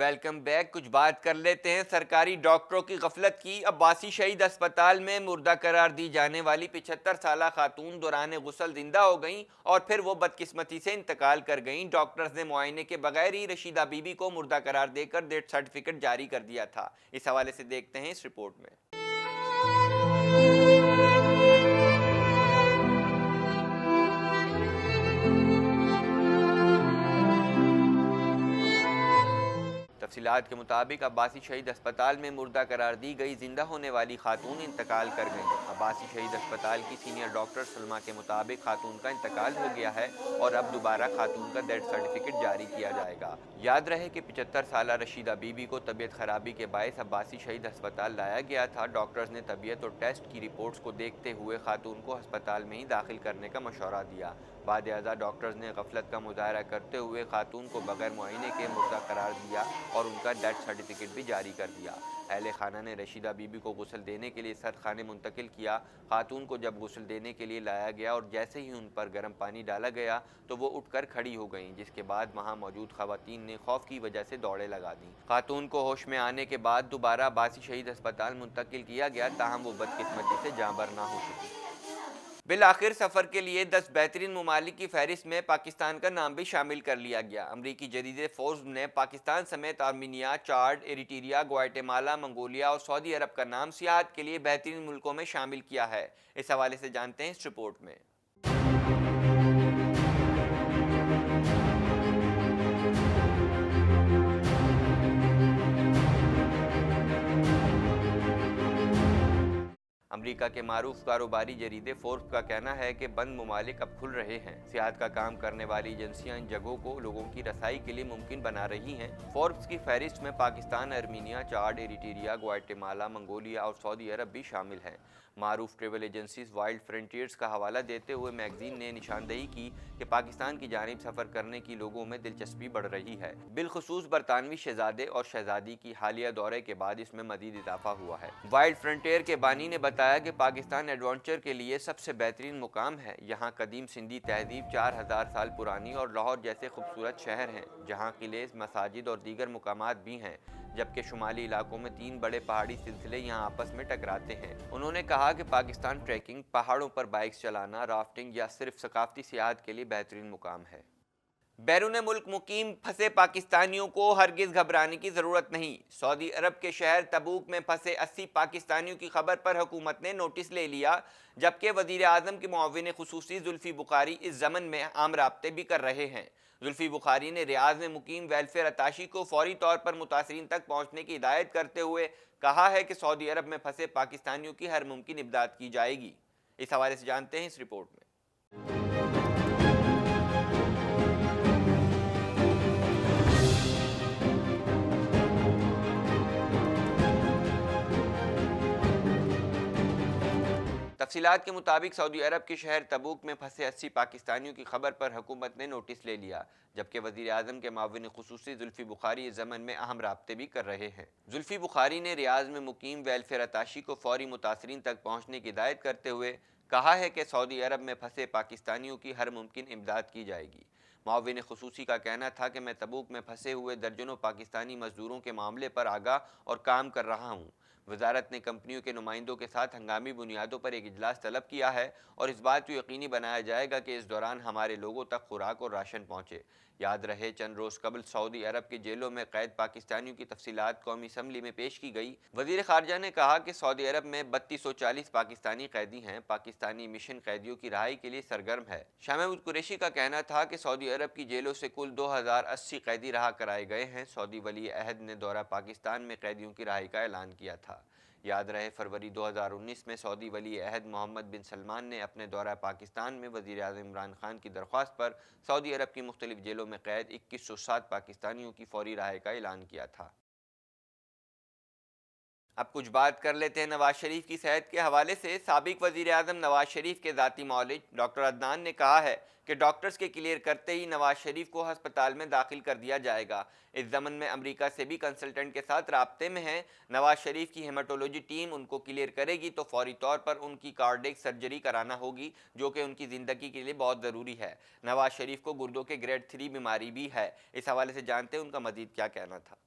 Welcome back. कुछ बात कर लेते हैं सरकारी डॉक्टरों की गफलत की। अब्बासी शहीद अस्पताल में मुर्दा करार दी जाने वाली 75 साला खातून दौरान गुसल जिंदा हो गईं और फिर वो बदकिस्मती से इंतकाल कर गईं। डॉक्टर्स ने मुआयने के बगैर ही रशीदा बीबी को मुर्दा करार देकर डेथ सर्टिफिकेट जारी कर दिया था। इस हवाले से देखते हैं इस रिपोर्ट में। तफसीलात के मुताबिक अब्बासी शहीद अस्पताल में मुर्दा करार दी गई जिंदा होने वाली खातून इंतकाल कर गई। अब्बासी शहीद अस्पताल की सीनियर डॉक्टर सलमा के मुताबिक खातून का इंतकाल हो गया है और अब दोबारा खातून का डेथ सर्टिफिकेट जारी किया जाएगा। याद रहे कि 75 साला रशीदा बीबी को तबीयत खराबी के बायस अब्बासी शहीद अस्पताल लाया गया था। डॉक्टर्स ने तबीयत और टेस्ट की रिपोर्ट्स को देखते हुए खातून को अस्पताल में ही दाखिल करने का मशवरा दिया। बाद अज़ा डॉक्टर्स ने गफलत का मुजाहरा करते हुए खातून को बगैर मुआयने के मुर्दा करार दिया और उनका डेथ सर्टिफिकेट भी जारी कर दिया। अहले खाना ने रशीदा बीबी को गुस्ल देने के लिए सर खाने मुंतकिल किया। खातून को जब गुस्ल देने के लिए लाया गया और जैसे ही उन पर गर्म पानी डाला गया तो वो उठकर खड़ी हो गईं, जिसके बाद वहां मौजूद खवातीन ने खौफ की वजह से दौड़े लगा दी। खातून को होश में आने के बाद दोबारा अब्बासी शहीद अस्पताल मुंतकिल किया गया, ताहम वो बदकिस्मती से जाँबर ना हो सकी। बिल आखिर सफ़र के लिए 10 बेहतरीन ममालिक की फहरिस्त में पाकिस्तान का नाम भी शामिल कर लिया गया। अमरीकी जरीदे फोर्ब्स ने पाकिस्तान समेत आर्मीनिया, चाड, एरिट्रिया, ग्वाटेमाला, मंगोलिया और सऊदी अरब का नाम सियाहत के लिए बेहतरीन मुल्कों में शामिल किया है। इस हवाले से जानते हैं इस रिपोर्ट में। अमरीका के मारूफ कारोबारी जरीदे फोर्ब्स का कहना है कि बंद ममालिक अब खुल रहे हैं। सियाहत का काम करने वाली एजेंसियां इन जगहों को लोगों की रसाई के लिए मुमकिन बना रही हैं। फोर्ब्स की फहरिस्त में पाकिस्तान, आर्मीनिया, चाड, एरिट्रिया, ग्वाटेमाला, मंगोलिया और सऊदी अरब भी शामिल हैं। मारूफ ट्रेवल एजेंसीज वाइल्ड फ्रंटियर्स का हवाला देते हुए मैगजीन ने निशानदेही की कि पाकिस्तान की जानिब सफ़र करने की लोगों में दिलचस्पी बढ़ रही है। बिलखुसूस बरतानवी शहजादे और शहजादी की हालिया दौरे के बाद इसमें मजीद इजाफा हुआ है। वाइल्ड फ्रंटियर के बानी ने बताया कि पाकिस्तान एडवेंचर के लिए सबसे बेहतरीन मुकाम है। यहाँ कदीम सिंधी तहजीब 4000 साल पुरानी और लाहौर जैसे खूबसूरत शहर हैं, जहाँ किले, मसाजिद और दीगर मुकामात भी हैं, जबकि शुमाली इलाकों में 3 बड़े पहाड़ी सिलसिले यहाँ आपस में टकराते हैं। उन्होंने कहा कि पाकिस्तान ट्रैकिंग, पहाड़ों पर बाइक चलाना, राफ्टिंग या सिर्फ सकाफती सियाहत के लिए बेहतरीन मुकाम है। बैरून मुल्क मुकीम फंसे पाकिस्तानियों को हरगिज घबराने की ज़रूरत नहीं। सऊदी अरब के शहर तबूक में फंसे 80 पाकिस्तानियों की खबर पर हुकूमत ने नोटिस ले लिया, जबकि वज़ीर आज़म के मुआविन खुसूसी जुल्फ़ी बुखारी इस ज़मन में आम राब्ते भी कर रहे हैं। जुल्फ़ी बुखारी ने रियाज में मुकीम वेलफेयर अताशी को फौरी तौर पर मुतासरीन तक पहुँचने की हिदायत करते हुए कहा है कि सऊदी अरब में फंसे पाकिस्तानियों की हर मुमकिन इमदाद की जाएगी। इस हवाले से जानते हैं इस रिपोर्ट में। तफसीलात के मुताबिक सऊदी अरब के शहर तबूक में फंसे 80 पाकिस्तानियों की खबर पर हुकूमत ने नोटिस ले लिया, जबकि वज़ीर आज़म के मुआविन खुसूसी जुल्फ़ी बुखारी इस ज़मन में अहम राब्ते भी कर रहे हैं। जुल्फ़ी बुखारी ने रियाज में मुकीम वेलफेयर अताशी को फौरी मुतासरीन तक पहुँचने की हिदायत करते हुए कहा है कि सऊदी अरब में फंसे पाकिस्तानियों की हर मुमकिन इमदाद की जाएगी। मुआविन खुसूसी का कहना था कि मैं तबूक में फंसे हुए दर्जनों पाकिस्तानी मजदूरों के मामले पर आगाह और काम कर रहा हूँ। वजारत ने कंपनियों के नुमाइंदों के साथ हंगामी बुनियादों पर एक इजलास तलब किया है और इस बात को यकीनी बनाया जाएगा कि इस दौरान हमारे लोगों तक खुराक और राशन पहुँचे। याद रहे, चंद रोज़ कबल सऊदी अरब की जेलों में कैद पाकिस्तानियों की तफसीलात कौमी असम्बली में पेश की गई। वज़ीर ख़ारजा ने कहा कि सऊदी अरब में 3240 पाकिस्तानी कैदी हैं। पाकिस्तानी मिशन कैदियों की रहाई के लिए सरगर्म है। शाह महमूद कुरैशी का कहना था कि सऊदी अरब की जेलों से कुल 2080 कैदी रहा कराए गए हैं। सऊदी वली अहद ने दौरा पाकिस्तान में कैदियों की रहाई का ऐलान किया था। याद रहे, फरवरी 2019 में सऊदी वली अहद मोहम्मद बिन सलमान ने अपने दौरा पाकिस्तान में वज़ीर आज़म इमरान खान की दरख्वास्त पर सऊदी अरब की मुख्तलिफ जेलों में कैद 2107 पाकिस्तानियों की फौरी रहाई का ऐलान किया था। अब कुछ बात कर लेते हैं नवाज शरीफ की सेहत के हवाले से। साबिक वजीर आजम नवाज शरीफ के ज़ाती मौलिज डॉक्टर अदनान ने कहा है कि डॉक्टर्स के क्लियर करते ही नवाज शरीफ को हस्पताल में दाखिल कर दिया जाएगा। इस ज़मन में अमेरिका से भी कंसल्टेंट के साथ राब्ते में है। नवाज शरीफ की हेमाटोलॉजी टीम उनको क्लियर करेगी तो फौरी तौर पर उनकी कार्डियक सर्जरी कराना होगी, जो कि उनकी ज़िंदगी के लिए बहुत ज़रूरी है। नवाज शरीफ को गुर्दों के ग्रेड 3 बीमारी भी है। इस हवाले से जानते हैं उनका मज़ीद क्या कहना था।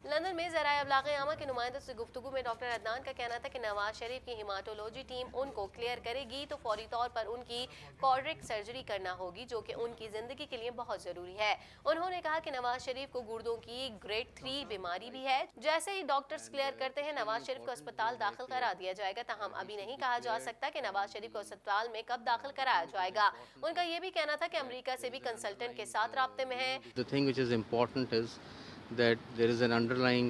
लंदन में ज़राए अब्लाग़ आमा के नुमाइंदों से गुफ्तगू में डॉक्टर अदनान का कहना था कि नवाज शरीफ की हिमाटोलॉजी टीम उनको क्लियर करेगी तो फौरी तौर पर उनकी कार्डियक सर्जरी करना होगी, जो कि उनकी ज़िंदगी के लिए बहुत ज़रूरी है। उन्होंने कहा कि नवाज शरीफ को गुर्दों की ग्रेड 3 बीमारी भी है। जैसे ही डॉक्टर्स क्लियर करते हैं नवाज शरीफ को अस्पताल दाखिल करा दिया जाएगा। ताहम अभी नहीं कहा जा सकता कि नवाज शरीफ को अस्पताल में कब दाखिल कराया जाएगा। उनका ये भी कहना था कि अमेरिका से भी कंसल्टेंट के साथ राब्ते में है। The thing which is important is that there is an underlying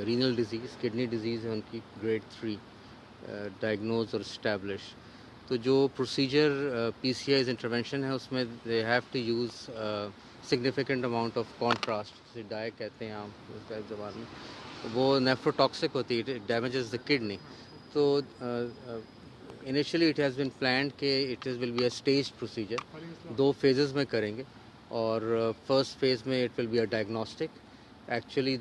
renal disease, kidney disease है उनकी grade 3 diagnosed और established। तो जो procedure PCI's intervention है उसमें they have to use significant amount of contrast, जिसे डाय कहते हैं आप उसका ज़बान में, वो nephrotoxic होती है, it damages the kidney। तो initially it has been planned कि it will be a staged procedure, 2 phases में करेंगे और फर्स्ट फेज़ में it will be a diagnostic. Actually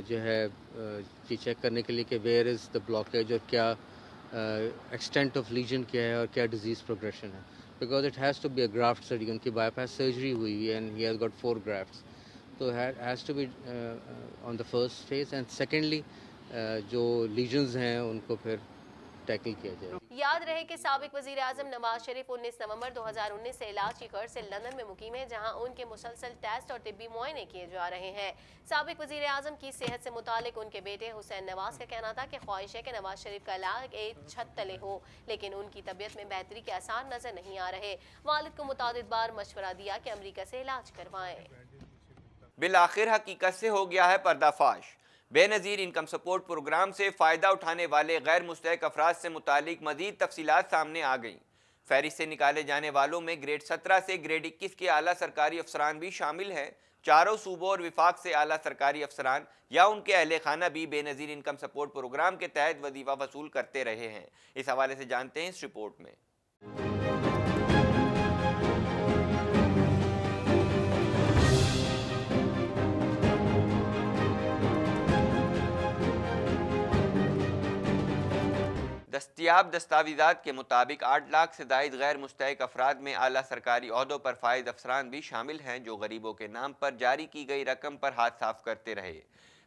जो है ये चेक करने के लिए कि वेयर इज़ द ब्लॉकेज और क्या एक्सटेंट ऑफ लीजन क्या है और क्या डिजीज़ प्रोग्रेशन है, because it has to be a graft surgery. उनकी बाईपास सर्जरी हुई है and he has got 4 grafts, तो has to be on the first phase and secondly जो लीजन्स हैं उनको फिर टैकल किया जाए। याद रहे कि साबिक वजीर आजम नवाज शरीफ 19 नवंबर 2019 से इलाज की गर्ज से लंदन में मुकीम है, जहां उनके मुसलसल टेस्ट और तिब्बी मुआयने किए जा रहे हैं। साबिक वजीर आजम की सेहत से मुतालिक उनके बेटे हुसैन नवाज का कहना था कि ख्वाहिश है कि नवाज शरीफ का इलाज एक छत तले हो, लेकिन उनकी तबीयत में बेहतरी के आसार नजर नहीं आ रहे। वालिद को मुतादिद बार मशवरा दिया कि अमेरिका से इलाज करवाएं। बिल आखिर हकीकत से हो गया है पर्दाफाश। बेनज़ीर इनकम सपोर्ट प्रोग्राम से फ़ायदा उठाने वाले गैर मुस्तहिक अफराद से मुतालिक मज़ीद तफसीलात सामने आ गईं। फहरिस्त से निकाले जाने वालों में ग्रेड 17 से ग्रेड 21 के आला सरकारी अफसरान भी शामिल हैं। चारों सूबों और विफाक से आला सरकारी अफसरान या उनके अहले खाना भी बेनज़ीर इनकम सपोर्ट प्रोग्राम के तहत वजीफ़ा वसूल करते रहे हैं। इस हवाले से जानते हैं इस रिपोर्ट में। दस्तियाब दस्तावेज़ात के मुताबिक 8 लाख से जायद गैर मुस्तहिक अफराद में आला सरकारी ओहदों पर फायद अफसरान भी शामिल हैं, जो गरीबों के नाम पर जारी की गई रकम पर हाथ साफ करते रहे।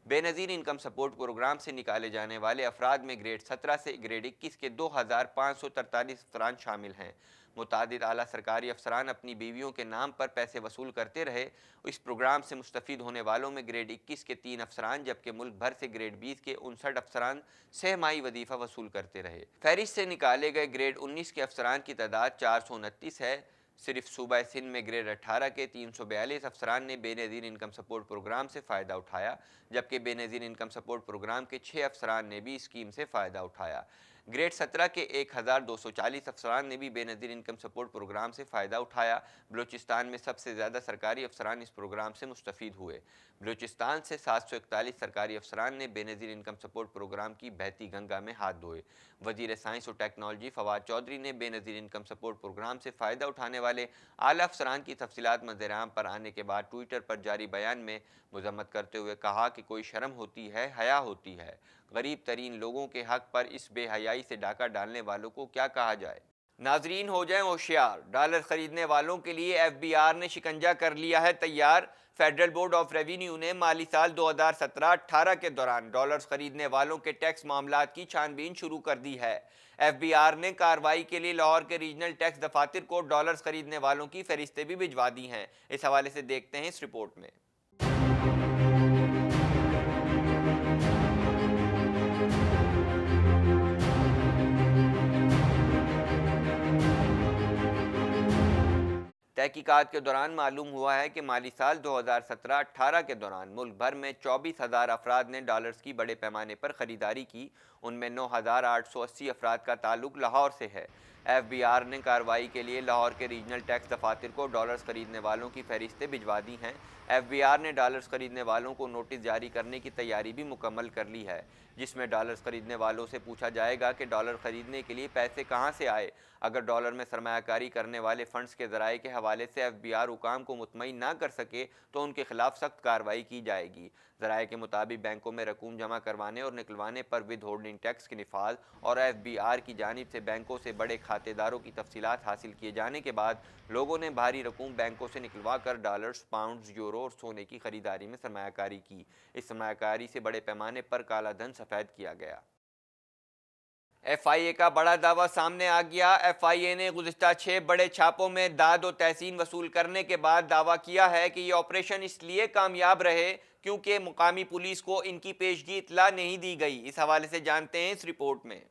बेनज़ीर इनकम सपोर्ट प्रोग्राम से निकाले जाने वाले अफराद में ग्रेड 17 से ग्रेड 21 के 2543 अफसरान शामिल हैं। मुतादिद आला सरकारी अफसरान अपनी बीवियों के नाम पर पैसे वसूल करते रहे। इस प्रोग्राम से मुस्तफ़ीद होने वालों में ग्रेड 21 के 3 अफसरान जबकि मुल्क भर से ग्रेड 20 के 59 अफसरान सहमाही वजीफ़ा वसूल करते रहे। फहरिस्त से निकाले गए ग्रेड 19 के अफसरान की तादाद 429 है। सिर्फ सूबा सिंध में ग्रेड 18 के 342 अफसरान ने बेनज़ीर इनकम सपोर्ट प्रोग्राम से फ़ायदा उठाया, जबकि बेनज़ीर इनकम सपोर्ट प्रोग्राम के 6 अफसरान ने भी स्कीम से फ़ायदा उठाया। ग्रेड 17 के 1240 अफसरान ने भी बेनज़ीर इनकम सपोर्ट प्रोग्राम से फ़ायदा उठाया। बलूचिस्तान में सबसे ज़्यादा सरकारी अफसरान इस प्रोग्राम से मुस्तफ़ीद हुए। बलूचिस्तान से 741 सरकारी अफसरान ने बेनज़ीर इनकम सपोर्ट प्रोग्राम की बहती गंगा में हाथ धोए। वज़ीर साइंस और टेक्नोलॉजी फवाद चौधरी ने बेनज़ीर इनकम सपोर्ट प्रोग्राम से फ़ायदा उठाने वाले आला अफसरान की तफसीलात मंज़र-ए-आम पर आने के बाद ट्विटर पर जारी बयान में मज़म्मत करते हुए कहा कि कोई शर्म होती है, हया होती है। गरीब तरीन लोगों के हक पर इस बेहयाई से डाका डालने वालों को क्या कहा जाए। नाजरीन हो जाएं होशियार, डॉलर खरीदने वालों के लिए FBR ने शिकंजा कर लिया है तैयार। फेडरल बोर्ड ऑफ रेवेन्यू ने माली साल 2017-18 के दौरान डॉलर्स खरीदने वालों के टैक्स मामलात की छानबीन शुरू कर दी है। FBR ने कार्रवाई के लिए लाहौर के रीजनल टैक्स दफातर को डॉलर्स खरीदने वालों की फहरिस्तें भी भिजवा दी हैं। इस हवाले से देखते हैं इस रिपोर्ट में। तहकीकात के दौरान मालूम हुआ है कि माली साल 2017-18 के दौरान मुल्क भर में 24,000 अफराद ने डॉलर्स की बड़े पैमाने पर ख़रीदारी की। उनमें 9,880 अफराद का ताल्लुक लाहौर से है। एफबीआर ने कार्रवाई के लिए लाहौर के रीजनल टैक्स दफातर को डॉलर्स खरीदने वालों की फहरिस्तें भिजवा दी हैं। एफबीआर ने डॉलर्स खरीदने वालों को नोटिस जारी करने की तैयारी भी मुकम्मल कर ली है, जिसमें डॉलर्स खरीदने वालों से पूछा जाएगा कि डॉलर खरीदने के लिए पैसे कहां से आए। अगर डॉलर में सरमायाकारी करने वाले फंड्स के ज़राए के हवाले से एफबीआर हुकाम को मुतमईन ना कर सके तो उनके खिलाफ सख्त कार्रवाई की जाएगी। ज़राए के मुताबिक बैंकों में रकूम जमा करवाने और निकलवाने पर विद होल्डिंग टैक्स के निफाज और एफबीआर की जानिब से बैंकों से बड़े खातेदारों की तफसीलात हासिल किए जाने के बाद लोगों ने भारी रकूम बैंकों से निकलवा कर डॉलर्स, पाउंड्स, यूरो और सोने की खरीदारी में सरमायाकारी की। इस सरमायाकारी से बड़े पैमाने पर काला धन सफ़ेद किया गया। एफआईए का बड़ा दावा सामने आ गया। एफआईए ने गुज़िश्ता 6 बड़े छापों में दाद और तहसीन वसूल करने के बाद दावा किया है कि ये ऑपरेशन इसलिए कामयाब रहे क्योंकि मुकामी पुलिस को इनकी पेशगी इतला नहीं दी गई। इस हवाले से जानते हैं इस रिपोर्ट में।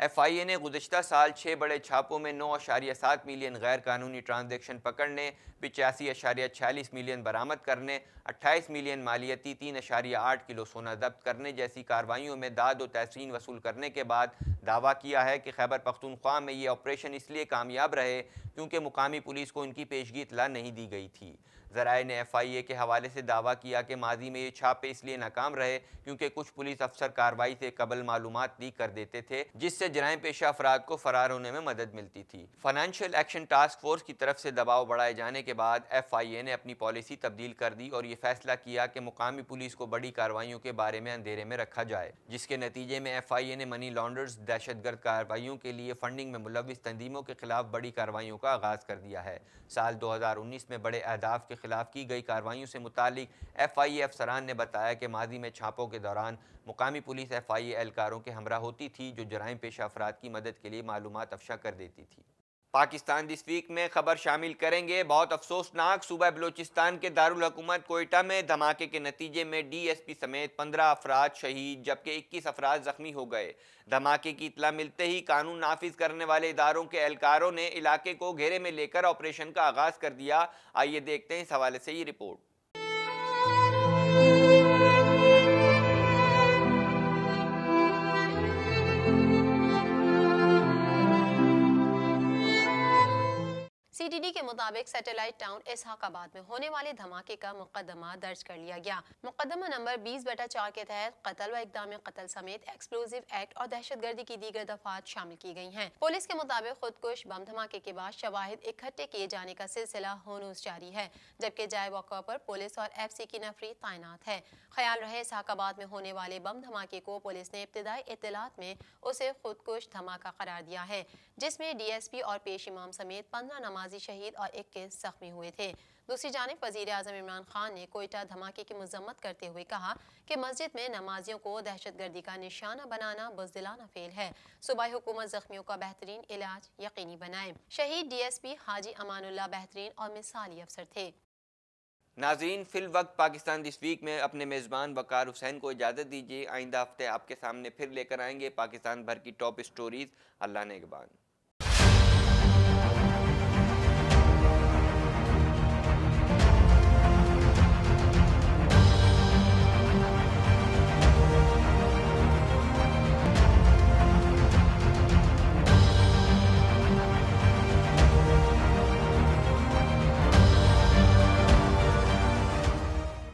एफआईए ने गुज़िश्ता साल 6 बड़े छापों में 9.7 मिलियन गैर कानूनी ट्रांजैक्शन पकड़ने, 85.46 मिलियन बरामद करने, 28 मिलियन मालियती, 3.8 किलो सोना जब्त करने जैसी कार्रवाइयों में दाद और तहसीन वसूल करने के बाद दावा किया है कि खैबर पख्तूनख्वा में ये ऑपरेशन इसलिए कामयाब रहे क्योंकि मुकामी पुलिस को इनकी पेशगी इतला नहीं दी गई थी। ज़राए ने एफआईए के हवाले से दावा किया कि माजी में ये छापे इसलिए नाकाम रहे क्योंकि कुछ पुलिस अफसर कार्रवाई से कबल मालूमात लीक कर देते थे, जिससे जराइम पेशा अफराद को फरार होने में मदद मिलती थी। फाइनेंशियल एक्शन टास्क फोर्स की तरफ से दबाव बढ़ाए जाने के बाद एफआईए ने अपनी पॉलिसी तब्दील कर दी और ये फैसला किया कि मुकामी पुलिस को बड़ी कार्रवाइयों के बारे में अंधेरे में रखा जाए, जिसके नतीजे में एफआईए ने मनी लॉन्डर्स, दहशतगर्द कार्रवाइयों के लिए फंडिंग में मुलविस तंजीमों के खिलाफ बड़ी कार्रवाइयों का आगाज कर दिया है। साल 2019 में बड़े अहदाफ के खिलाफ की गई कार्रवाइयों से मुतालिक एफआईए अफसरान ने बताया कि माजी में छापों के दौरान मुकामी पुलिस एफआईए एहलकारों के हमरा होती थी जो जराइम पेशा अफराद की मदद के लिए मालूमात अफशा कर देती थी। पाकिस्तान दिस वीक में खबर शामिल करेंगे। बहुत अफसोसनाक, सूबा बलोचिस्तान के दारुल हुकूमत कोयटा में धमाके के नतीजे में डीएसपी समेत 15 अफराद शहीद जबकि 21 अफराद जख्मी हो गए। धमाके की इत्ला मिलते ही कानून नाफिज करने वाले इदारों के एहलकारों ने इलाके को घेरे में लेकर ऑपरेशन का आगाज कर दिया। आइए देखते हैं इस हवाले से ये रिपोर्ट। सीटीडी के मुताबिक सैटेलाइट टाउन इसहाकाबाद में होने वाले धमाके का मुकदमा दर्ज कर लिया गया। मुकदमा नंबर 20/4 के तहत कत्ल व इक़दाम कत्ल समेत एक्सप्लोजिव एक्ट और दहशतगर्दी की दीगर दफात शामिल की गई हैं। पुलिस के मुताबिक खुदकुश बम धमाके के बाद शवाहिद इकट्ठे किए जाने का सिलसिला होनूस जारी है, जबकि जाए मौका पर पुलिस और एफसी की नफरी तैनात है। ख्याल रहे इसहाकाबाद में होने वाले बम धमाके को पुलिस ने इब्तिदाई इत्तलात में उसे खुदकुश धमाका करार दिया है, जिसमें डीएसपी और पेश इमाम समेत 15 नमाजी शहीद और 21 जख्मी हुए थे। दूसरी जानिब वज़ीर आज़म इमरान खान ने कोयटा धमाके की मजम्मत करते हुए कहा कि मस्जिद में नमाजियों को दहशतगर्दी का निशाना बनाना बुज़दिलाना फेल है। सूबाई हुकूमत जख्मियों का बेहतरीन इलाज यकीनी बनाए। शहीद डीएसपी हाजी अमानुल्लाह बेहतरीन और मिसाली अफसर थे। नाज़रीन, फिल वक्त पाकिस्तान दिस वीक में अपने मेज़बान वकार हुसैन को इजाज़त दीजिए। आइंदा हफ्ते आपके सामने फिर लेकर आएंगे पाकिस्तान भर की टॉप स्टोरीज़। अल्लाह ने निगहबान।